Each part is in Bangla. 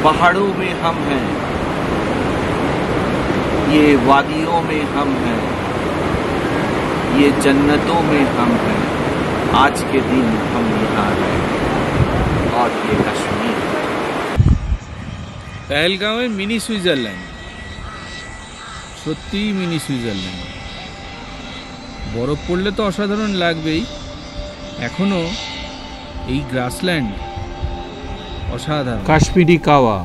पहाड़ों में हम हैं, ये वादियों में हम हैं, ये जन्नतों में हम हैं। आज के दिन हम यहाँ हैं और ये कश्मीर। पहलगाँवे मिनी सुइजारलैंड, सত্যি मिनी সুইজারল্যান্ড। বরফ পড়লে তো অসাধারণ লাগবেই, এখনো এই গ্রাসল্যান্ড অসাধারণ। কাশ্মীরি কাওয়া,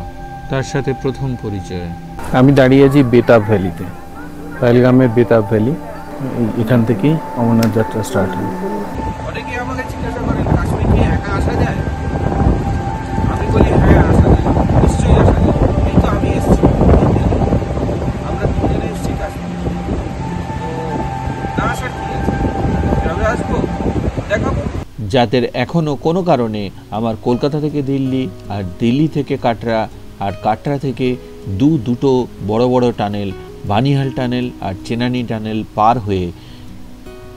তার সাথে প্রথম পরিচয়। আমি দাঁড়িয়ে আছি বেতাব ভ্যালিতে, পহেলগামের বেতাব ভ্যালি। এখান থেকেই অমরনাথ যাত্রা স্টার্ট হয়। অনেকে আমাকে জিজ্ঞাসা করেন কাশ্মীর কি একা আসা যায়? আমি বলি হ্যাঁ আসা যায়, নিশ্চয়ই আসা যায়। এই তো আমি এসেছি, আমরা দুজনে এসেছি কাশ্মীর। তো না আসার কি আছে, কবে আসবো দেখাবো। যাদের এখনও কোনো কারণে আমার কলকাতা থেকে দিল্লি আর দিল্লি থেকে কাটরা আর কাটরা থেকে দুটো বড় বড় টানেল, বানিহাল টানেল আর চেনানি টানেল পার হয়ে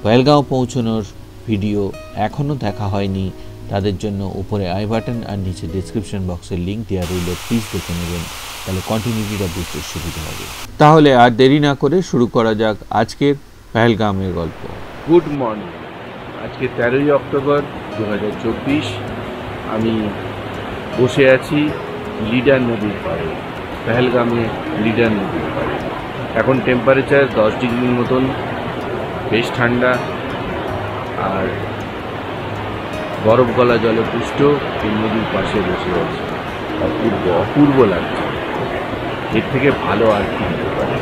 পহেলগাঁও পৌঁছানোর ভিডিও এখনও দেখা হয়নি, তাদের জন্য উপরে আই বাটন আর নিচে ডেসক্রিপশন বক্সের লিঙ্ক দেওয়া রইল, প্লিজ দেখে নেবেন, তাহলে কন্টিনিউটিটা বুঝতে সুবিধা হবে। তাহলে আর দেরি না করে শুরু করা যাক আজকের পহেলগামের গল্প। Good morning. আজকে 13ই অক্টোবর 2024। আমি বসে আছি লিডার নদীর পাড়ে, পহেলগামে লিডার নদীর পাড়ে। এখন টেম্পারেচার 10 ডিগ্রির মতন, বেশ ঠান্ডা আর বরফ গলা জলে পুষ্ট এই নদীর পাশে বসে আছে। অপূর্ব অপূর্ব লাগছে, এর থেকে ভালো আর কি হতে পারে।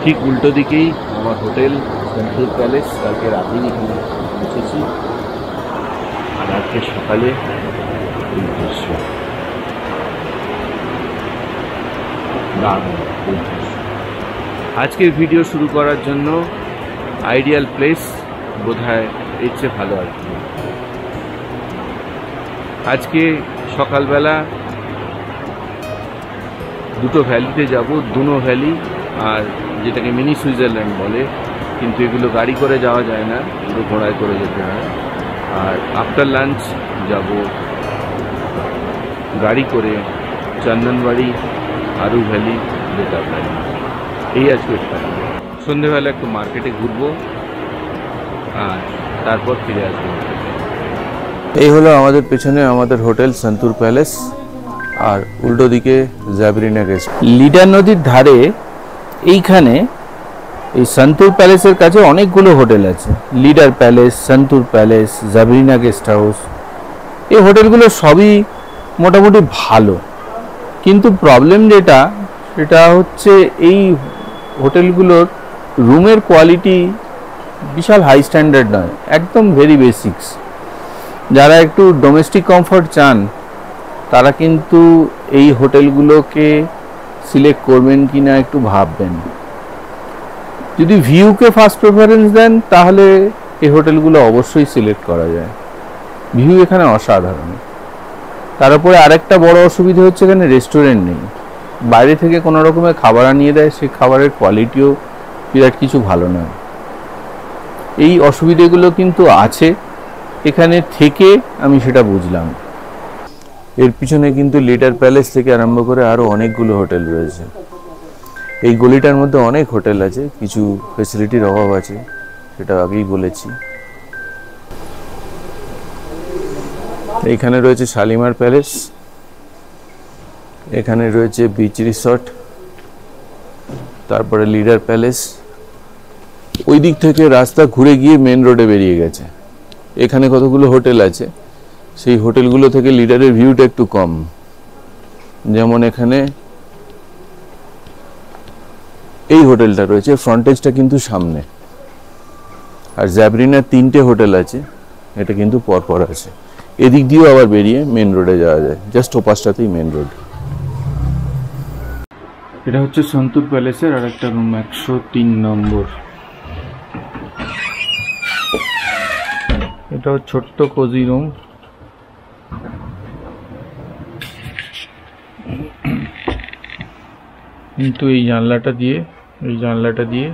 ঠিক উল্টো দিকেই আমার হোটেল সন্তুর প্যালেস। কালকে রাতেই এখানে পৌঁছেছি আর আজকে সকালে এই দৃশ্য আজকের ভিডিও শুরু করার জন্য আইডিয়াল প্লেস বোধহয় এর চেয়ে ভালো আর কি। আজকে সকালবেলা দুটো ভ্যালিতে যাব, দুনো ভ্যালি আর যেটাকে মিনি সুইজারল্যান্ড বলে, কিন্তু এগুলো গাড়ি করে যাওয়া যায় না, এগুলো ঘোড়ায় করে যেতে হয়। আর আফটার লাঞ্চ যাব গাড়ি করে চন্দনবাড়ি, আরু ভ্যালি, বেতাব ভ্যালি। এই আজকে সন্ধেবেলা একটু মার্কেটে ঘুরবো আর তারপর ফিরে আসবো। এই হলো আমাদের পেছনে আমাদের হোটেল সন্তুর প্যালেস আর উল্টো দিকে জাবরিনা গেস্ট। লিডার নদীর ধারে এইখানে এই সন্তুর প্যালেসের কাছে অনেকগুলো হোটেল আছে। Leader palace, santoor palace, জাবরিনা guest house. এই হোটেলগুলো সবই মোটামুটি ভালো, কিন্তু প্রবলেম সেটা হচ্ছে এই হোটেলগুলোর রুমের কোয়ালিটি বিশাল হাই স্ট্যান্ডার্ড নয়, একদম ভেরি বেসিক্স। যারা একটু ডোমেস্টিক কমফর্ট চান তারা কিন্তু এই হোটেলগুলোকে সিলেক্ট করবেন কি না একটু ভাববেন। যদি ভিউকে ফার্স্ট প্রেফারেন্স দেন তাহলে এই হোটেলগুলো অবশ্যই সিলেক্ট করা যায়। ভিউ এখানে অসাধারণ। তার উপরে আরেকটা বড় অসুবিধা হচ্ছে এখানে রেস্টুরেন্ট নেই। বাইরে থেকে কোনো রকমের খাবার আনিয়ে দেয়, সেই খাবারের কোয়ালিটিও বিরাট কিছু ভালো নয়। এই অসুবিধাগুলো কিন্তু আছে এখানে থেকে, আমি সেটা বুঝলাম। এর পিছনে কিন্তু লিডার প্যালেস থেকে আরম্ভ করে আরও অনেকগুলো হোটেল রয়েছে। এই গলিটার মধ্যে অনেক হোটেল আছে, কিছু ফেসিলিটির অভাব আছে, সেটা আগেই বলেছি। এখানে রয়েছে শালিমার প্যালেস, এখানে রয়েছে বিচ রিসর্ট, তারপরে লিডার প্যালেস। ওই দিক থেকে রাস্তা ঘুরে গিয়ে মেন রোডে বেরিয়ে গেছে। এখানে কতগুলো হোটেল আছে, সেই হোটেলগুলো থেকে লিডারের ভিউটা একটু কম। যেমন এখানে এই হোটেলটা রয়েছে, ফ্রন্টেজটা কিন্তু সামনে। আর জাবরিনার 3টে হোটেল আছে, এটা কিন্তু পরপর আছে। এদিক দিয়েও আবার বেরিয়ে মেন রোডে যাওয়া যায়, জাস্ট ওপাশটাতেই মেন রোড। এটা হচ্ছে সন্তুর প্যালেসের আর একটা রুম, 103 নম্বর। এটাও ছোট্ট কোজি রুম। কিন্তু এই জানলাটা দিয়ে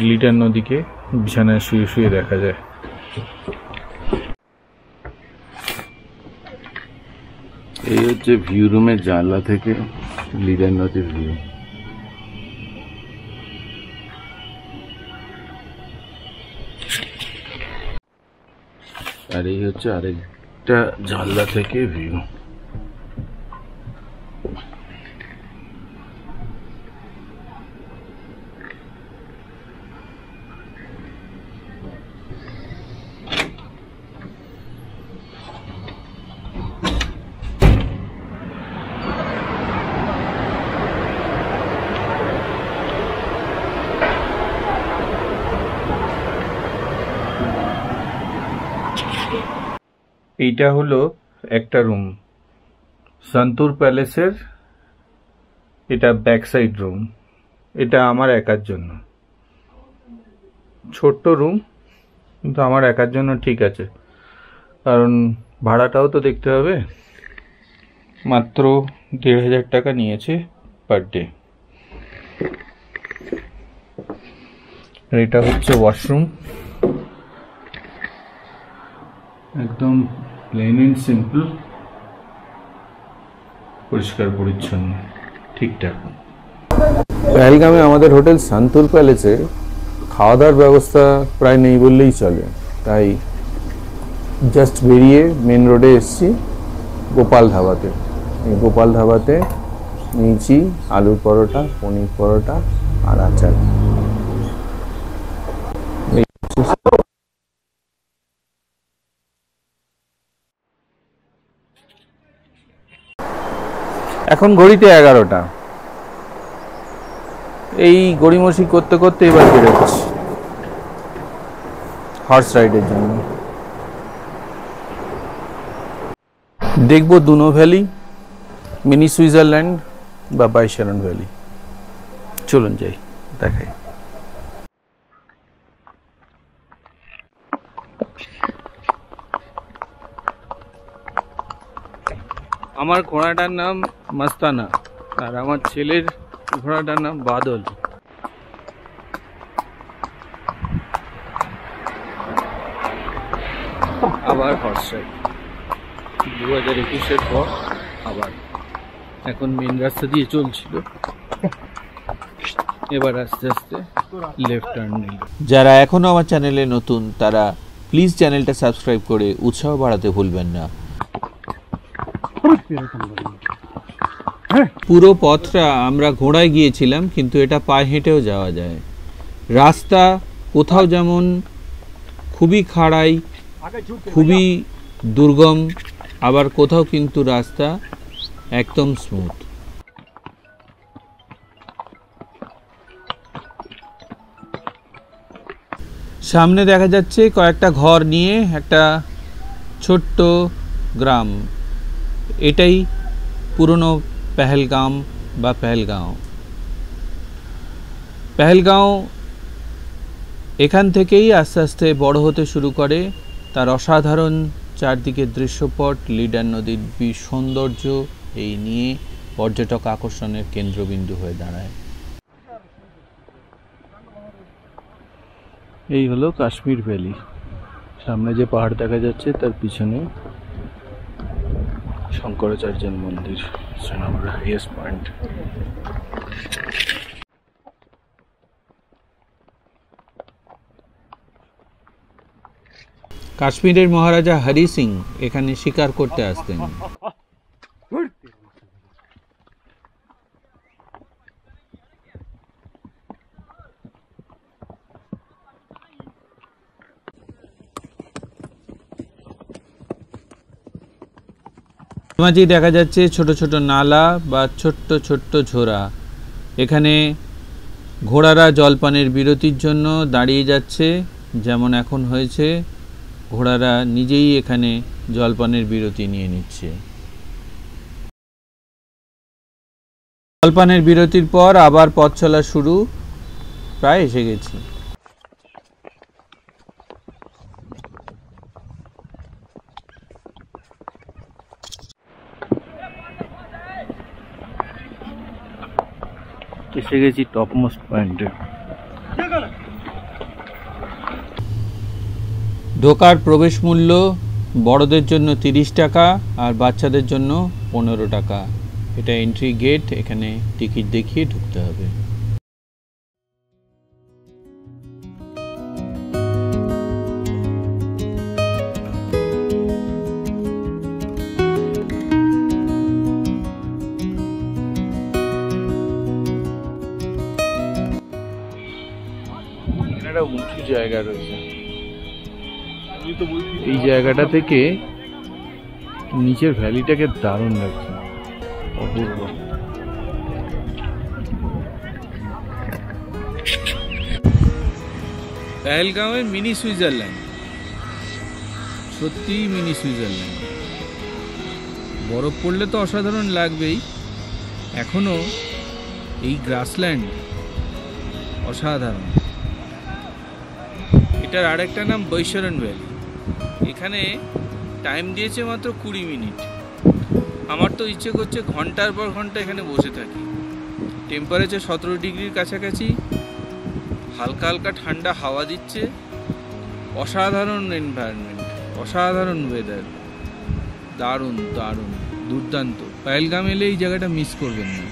লিডার নদীকে বিছানায় শুয়ে শুয়ে দেখা যায়। এই হচ্ছে ভিউ রুমের জানলা থেকে লিডার নদীর ভিউ। আর এই হচ্ছে আরেকটা জানলা থেকে ভিউ। এইটা হলো একটা রুম সন্তুর প্যালেসের, এটা ব্যাক সাইড রুম। এটা আমার একার জন্য, ছোট্ট রুম, কিন্তু আমার একার জন্য ঠিক আছে, কারণ ভাড়াটাও তো দেখতে হবে। মাত্র ১,৫০০ টাকা নিয়েছে পার ডে। এটা হচ্ছে ওয়াশরুম, একদম প্লেন এন্ড সিম্পল, পরিষ্কার পরিচ্ছন্ন, ঠিকঠাক। পেহেলগামে আমাদের হোটেল সন্তুর প্যালেসে খাওয়া দাওয়ার ব্যবস্থা প্রায় নেই বললেই চলে, তাই জাস্ট বেরিয়ে মেন রোডে এসেছি গোপাল ধাবাতে। এই গোপাল ধাবাতে নিয়েছি আলুর পরোটা, পনির পরোটা আর আচার। এখন ঘড়িতে 11টা। এই গড়িমসি করতে করতে এবার বেরোচ্ছি হর্স রাইডের জন্য। দেখব দুনো ভ্যালি, মিনি সুইজারল্যান্ড বা বাইশারন ভ্যালি। চলুন যাই, দেখাই। আমার ঘোড়াটার নাম মাস্তানা আর আমার ছেলের ঘোড়াটার নাম বাদল। আবার হর্স রাইড 2021-এর পর আবার। এখন মেন রাস্তা দিয়ে চলছিল, এবার আস্তে আস্তে লেফট টার্ন নিল। যারা এখনো আমার চ্যানেলে নতুন তারা প্লিজ চ্যানেলটা সাবস্ক্রাইব করে উৎসাহ বাড়াতে ভুলবেন না। পুরো পথটা আমরা ঘোড়ায় গিয়েছিলাম, কিন্তু এটা পায়ে হেঁটেও যাওয়া যায়। রাস্তা কোথাও যেমন খুবই খাড়াই, খুবই দুর্গম, আবার কোথাও কিন্তু রাস্তা একদম স্মুথ। সামনে দেখা যাচ্ছে কয়েকটা ঘর নিয়ে একটা ছোট্ট গ্রাম। এটাই পুরনো পেহেলগাম বা পেহেলগাঁও। পেহেলগাঁও এখান থেকেই আস্তে আস্তে বড় হতে শুরু করে। তার অসাধারণ চারদিকের দৃশ্যপট, লিডার নদীর সৌন্দর্য এই নিয়ে পর্যটক আকর্ষণের কেন্দ্রবিন্দু হয়ে দাঁড়ায়। এই হলো কাশ্মীর ভ্যালি। সামনে যে পাহাড় দেখা যাচ্ছে তার পিছনে শঙ্করাচার্যের মন্দির, শ্রীনগরের হাইয়েস্ট পয়েন্ট। কাশ্মীরের মহারাজা হরি সিং এখানে শিকার করতে আসতেন। মাঝে দেখা যাচ্ছে ছোট ছোট নালা বা ছোট্ট ছোট্ট ঝোড়া। এখানে ঘোড়ারা জলপানের বিরতির জন্য দাঁড়িয়ে যাচ্ছে, যেমন এখন হয়েছে। ঘোড়ারা নিজেই এখানে জলপানের বিরতি নিয়ে নিচ্ছে। জলপানের বিরতির পর আবার পথ চলা শুরু, প্রায় এসে গেছি। এসে গেছি টপমোস্ট পয়েন্টে। ঢোকার প্রবেশ মূল্য বড়দের জন্য 30 টাকা আর বাচ্চাদের জন্য 15 টাকা। এটা এন্ট্রি গেট, এখানে টিকিট দেখিয়ে ঢুকতে হবে। একটা উঁচু জায়গা রয়েছে, এই জায়গাটা থেকে নিচের ভ্যালিটাকে দারুণ লাগছে, অপূর্ব। পেহেলগাঁওয়ের মিনি সুইজারল্যান্ড, সত্যিই মিনি সুইজারল্যান্ড। বরফ পড়লে তো অসাধারণ লাগবেই, এখনো এই গ্রাসল্যান্ড অসাধারণ। এটার আরেকটা নাম বৈশরণ ভ্যালি। এখানে টাইম দিয়েছে মাত্র 20 মিনিট। আমার তো ইচ্ছে করছে ঘন্টার পর ঘন্টা এখানে বসে থাকি। টেম্পারেচার 17 ডিগ্রির কাছাকাছি, হালকা হালকা ঠান্ডা হাওয়া দিচ্ছে, অসাধারণ এনভায়রনমেন্ট, অসাধারণ ওয়েদার, দারুণ দারুণ দুর্দান্ত। পেহেলগাম এলে এই জায়গাটা মিস করবেন না।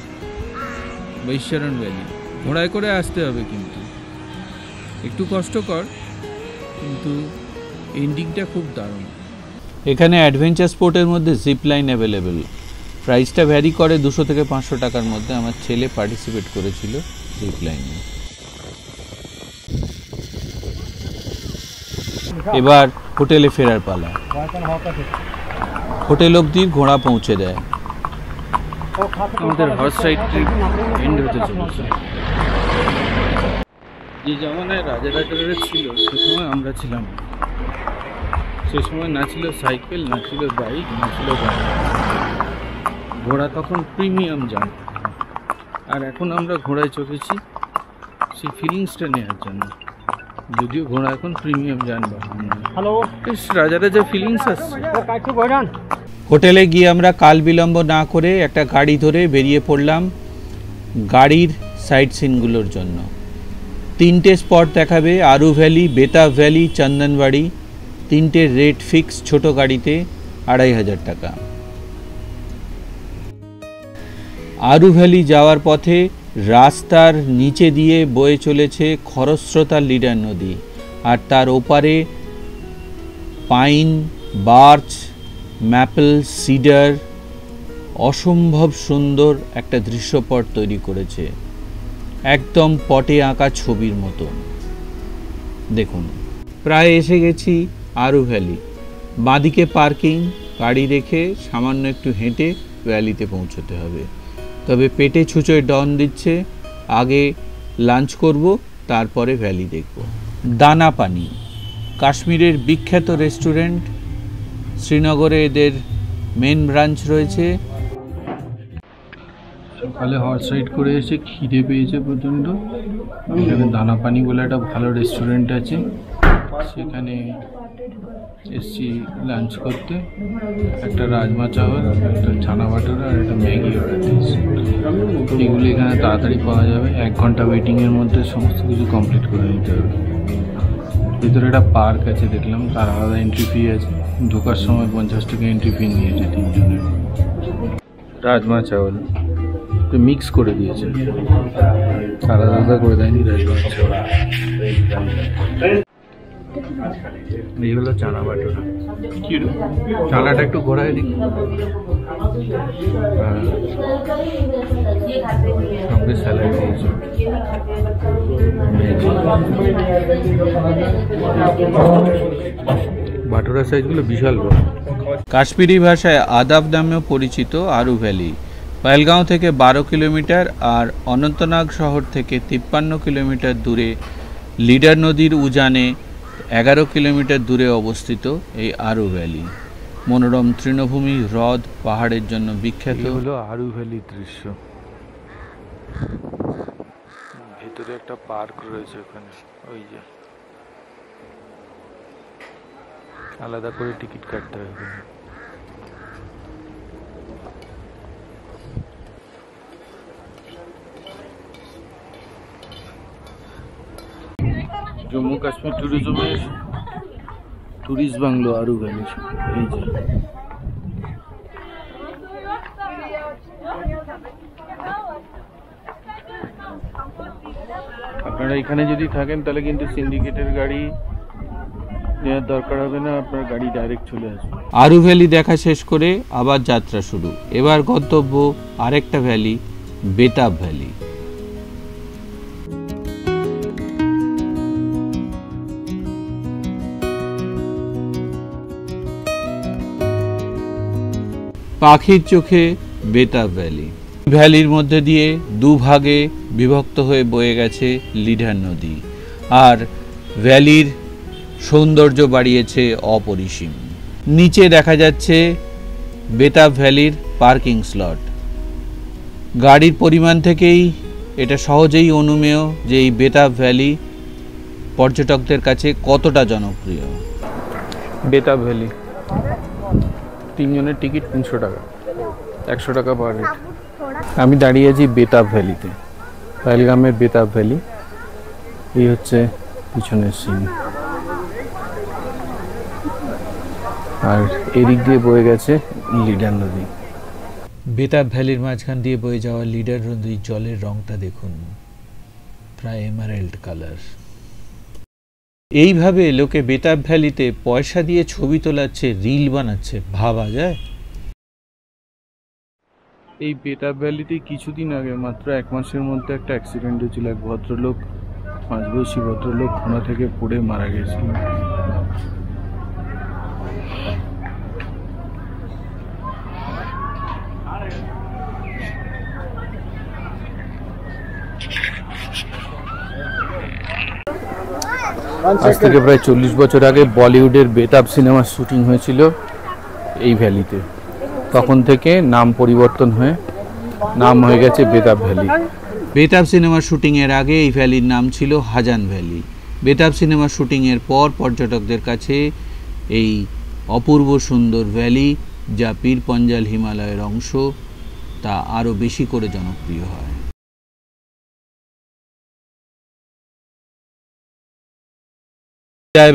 বৈশরণ ভ্যালি ঘোড়ায় করে আসতে হবে, কিন্তু একটু কষ্টকর, কিন্তু এন্ডিংটা খুব দারুণ। এখানে অ্যাডভেঞ্চার স্পোর্টের মধ্যে জিপ লাইন অ্যাভেলেবেল। প্রাইসটা ভ্যারি করে 200 থেকে 500 টাকার মধ্যে। আমার ছেলে পার্টিসিপেট করেছিল জিপ লাইনে। এবার হোটেলে ফেরার পালা। হোটেল অবধি ঘোড়া পৌঁছে দেয়। আমাদের হর্স রাইড ট্রিপ এন্ড হতে চলেছে। যে জমানায় রাজারা ছিল সে সময় আমরা ছিলাম, সে সময় না ছিল সাইকেল, না ছিল বাইক, না ছিল গাড়ি। ঘোড়া তখন প্রিমিয়াম যান, আর এখন আমরা ঘোড়ায় চড়েছি সেই ফিলিংসটা নেওয়ার জন্য। যদিও ঘোড়া এখন প্রিমিয়াম যানবাহন, বেশ রাজা রাজা ফিলিংস আসছে। হোটেলে গিয়ে আমরা কাল বিলম্ব না করে একটা গাড়ি ধরে বেরিয়ে পড়লাম গাড়ির সাইট সিনগুলোর জন্য। 3টে স্পট দেখাবে, আরু ভ্যালি, বেতাব ভ্যালি, চন্দনবাড়ি। 3টে রেট ফিক্স, ছোট গাড়িতে 2500 টাকা। আরু ভ্যালি যাওয়ার পথে রাস্তার নিচে দিয়ে বয়ে চলেছে খরস্রোতা লিডার নদী, আর তার ওপারে পাইন, বার্চ, ম্যাপল, সিডার অসম্ভব সুন্দর একটা দৃশ্যপট তৈরি করেছে, একদম পটে আঁকা ছবির মতো। দেখুন, প্রায় এসে গেছি আরু ভ্যালি। বাঁদিকে পার্কিং, গাড়ি রেখে সামান্য একটু হেঁটে ভ্যালিতে পৌঁছতে হবে। তবে পেটে ছুঁচোয় ডন দিচ্ছে, আগে লাঞ্চ করব, তারপরে ভ্যালি দেখব। দানা পানি, কাশ্মীরের বিখ্যাত রেস্টুরেন্ট। শ্রীনগরে এদের মেন ব্রাঞ্চ রয়েছে। সকালে হর্স রাইড করে এসে খিদে পেয়েছে প্রচণ্ড। এখানে দানা পানি বলে একটা ভালো রেস্টুরেন্ট আছে, সেখানে এসছি লাঞ্চ করতে। একটা রাজমা চাওয়াল, একটা ছানা বাটারা আর একটা ম্যাগি অর্ডার দিয়েছি। এগুলো এখানে তাড়াতাড়ি পাওয়া যাবে, 1 ঘন্টা ওয়েটিংয়ের মধ্যে সমস্ত কিছু কমপ্লিট করে নিতে হবে। ভিতরে একটা পার্ক আছে দেখলাম, তার আলাদা এন্ট্রি ফি আছে। ঢোকার সময় 50 টাকা এন্ট্রি ফি নিয়েছে 3 জনের। রাজমা চাওয়াল মিক্স করে দিয়েছে, আলাদা আলাদা করে দেয়নি রাজমা চাওয়াল। এই হলো চানা বাটোরা। কি চানাটা একটু ঘোরায় দিই, সঙ্গে স্যালাড দিয়েছে। বাটোরা সাইজগুলো বিশাল বড়। কাশ্মীরি ভাষায় আদাব নামেও পরিচিত আরু ভ্যালি। পেহেলগাঁও থেকে 12 কিলোমিটার আর অনন্তনাগ শহর থেকে 53 কিলোমিটার দূরে লিডার নদীর উজানে 11 কিলোমিটার দূরে অবস্থিত এই আরু ভ্যালি। মনোরম তৃণভূমি, হ্রদ, পাহাড়ের জন্য বিখ্যাত। হলো আরু ভ্যালির দৃশ্য। ভেতরে একটা পার্ক রয়েছে, ওখানে ওই যে আলাদা করে টিকিট কাটতে হবে। জম্মু কাশ্মীর ট্যুরিজমের টুরিস্ট বাংলো আরু ভ্যালি। এই যে আপনারা এখানে যদি থাকেন তাহলে কিন্তু সিন্ডিকেটের গাড়ি নেওয়ার দরকার হবে না, আপনার গাড়ি ডাইরেক্ট চলে আসবে। আরু ভ্যালি দেখা শেষ করে আবার যাত্রা শুরু। এবার গন্তব্য আরেকটা ভ্যালি, বেতাব ভ্যালি। পাখির চোখে বেতাব ভ্যালি। ভ্যালির মধ্যে দিয়ে দুভাগে বিভক্ত হয়ে বয়ে গেছে লিডার নদী, আর ভ্যালির সৌন্দর্য বাড়িয়েছে অপরিসীম। নিচে দেখা যাচ্ছে বেতাব ভ্যালির পার্কিং স্লট। গাড়ির পরিমাণ থেকেই এটা সহজেই অনুমেয় যে এই বেতাব ভ্যালি পর্যটকদের কাছে কতটা জনপ্রিয়। বেতাব ভ্যালি, 3 জনের টিকিট 300 টাকা, 100 টাকা পার হেড। আমি দাঁড়িয়ে আছি বেতাব ভ্যালিতে, পহেলগামের বেতাব ভ্যালি। এই হচ্ছে পিছনের সিন, আর এদিক দিয়ে বয়ে গেছে লিডার নদী। বেতাব ভ্যালির মাঝখান দিয়ে বয়ে যাওয়া লিডার নদীর জলের রংটা দেখুন, প্রায় এমারেল্ড কালার। এইভাবে লোকে বেতাব ভ্যালিতে পয়সা দিয়ে ছবি তোলাচ্ছে, রিল বানাচ্ছে, ভাবা যায়? এই বেতাব ভ্যালিতে কিছুদিন আগে, মাত্র 1 মাসের মধ্যে একটা অ্যাক্সিডেন্ট হয়েছিল। এক ভদ্রলোক, 5 বয়সী ভদ্রলোক ঘোড়া থেকে পড়ে মারা গেছিল। আজ থেকে প্রায় 40 বছর আগে বলিউডের বেতাব সিনেমার শুটিং হয়েছিল এই ভ্যালিতে। তখন থেকে নাম পরিবর্তন হয়ে নাম হয়ে গেছে বেতাব ভ্যালি। বেতাব সিনেমার শুটিংয়ের আগে এই ভ্যালির নাম ছিল হাজান ভ্যালি। বেতাব সিনেমার শুটিংয়ের পর পর্যটকদের কাছে এই অপূর্ব সুন্দর ভ্যালি, যা পীর পঞ্জাল হিমালয়ের অংশ, তা আরও বেশি করে জনপ্রিয় হয়।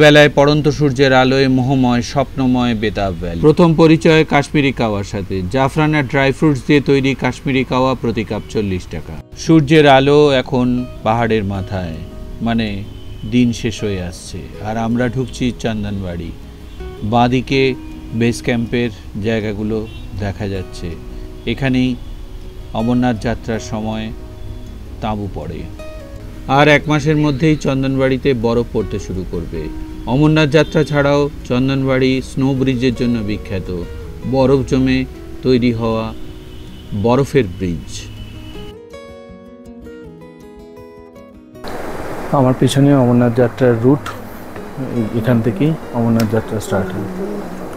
বেলায় পড়ন্ত সূর্যের আলোয় মোহময় স্বপ্নময় বেতাব ভ্যালি। প্রথম পরিচয় কাশ্মীরি কাওয়ার সাথে। জাফরান আর ড্রাই ফ্রুটস দিয়ে তৈরি কাশ্মীরি কাওয়া প্রতি কাপ 40 টাকা। সূর্যের আলো এখন পাহাড়ের মাথায়, মানে দিন শেষ হয়ে আসছে, আর আমরা ঢুকছি চন্দনবাড়ি। বাঁদিকে বেস ক্যাম্পের জায়গাগুলো দেখা যাচ্ছে। এখানেই অমরনাথ যাত্রার সময় তাঁবু পড়ে, আর 1 মাসের মধ্যেই চন্দনবাড়িতে বরফ পড়তে শুরু করবে। অমরনাথ যাত্রা ছাড়াও চন্দনবাড়ি স্নো ব্রিজের জন্য বিখ্যাত, বরফ জমে তৈরি হওয়া বরফের ব্রিজ। আমার পেছনে অমরনাথ যাত্রার রুট, এখান থেকেই অমরনাথ যাত্রা স্টার্ট হয়।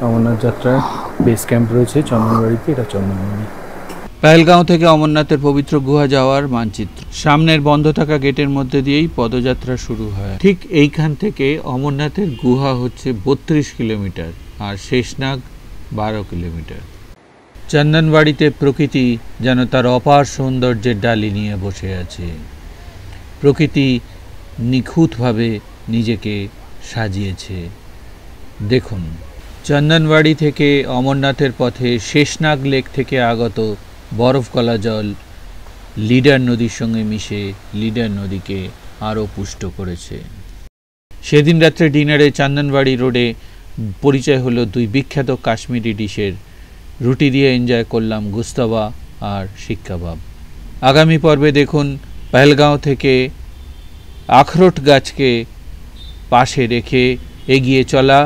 অমরনাথ যাত্রার বেস ক্যাম্প রয়েছে চন্দনবাড়িতে, এটা চন্দনবাড়ি। পহেলগাঁও থেকে অমরনাথের পবিত্র গুহা যাওয়ার মানচিত্র। সামনের বন্ধ থাকা গেটের মধ্যে দিয়েই পদযাত্রা শুরু হয়। ঠিক এইখান থেকে অমরনাথের গুহা হচ্ছে 32 কিলোমিটার, আর শেষনাগ 12 কিলোমিটার। চন্দনবাড়িতে প্রকৃতি যেন তার অপার সৌন্দর্যের ডালি নিয়ে বসে আছে। প্রকৃতি নিখুঁতভাবে নিজেকে সাজিয়েছে। দেখুন, চন্দনবাড়ি থেকে অমরনাথের পথে শেষনাগ লেক থেকে আগত বরফ গলা জল লিডার নদীর সঙ্গে মিশে লিডার নদীকে আরও পুষ্ট করেছে। সেদিন রাত্রে ডিনারে চন্দনবাড়ি রোডে পরিচয় হলো 2 বিখ্যাত কাশ্মীরি ডিশের। রুটি দিয়ে এনজয় করলাম গুস্তাবা আর শিক কাবাব। আগামী পর্বে দেখুন পহেলগাঁও থেকে আখরোট গাছকে পাশে রেখে এগিয়ে চলা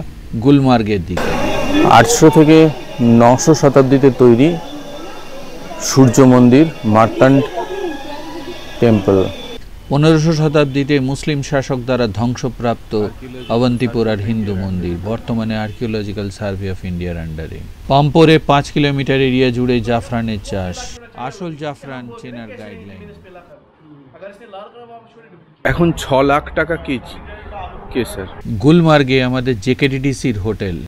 গুলমার্গের দিকে। 800 থেকে 900 শতাব্দীতে তৈরি সূর্য মন্দির, মার্তান্ড টেম্পল। 1500 শতাব্দীতে মুসলিম শাসক দ্বারা ধ্বংসপ্রাপ্ত অবন্তিপুরার হিন্দু মন্দির, বর্তমানে আর্কিওলজিক্যাল সার্ভে অফ ইন্ডিয়ার আন্ডারে। পাম্পোরে 5 কিলোমিটার এরিয়া জুড়ে জাফরানের চাষ। আসল জাফরান চেনার গাইডলাইন। এখন 6 লাখ টাকা কেজি। কে স্যার? গুলমার্গে আমাদের জেকেডিডিসির হোটেল।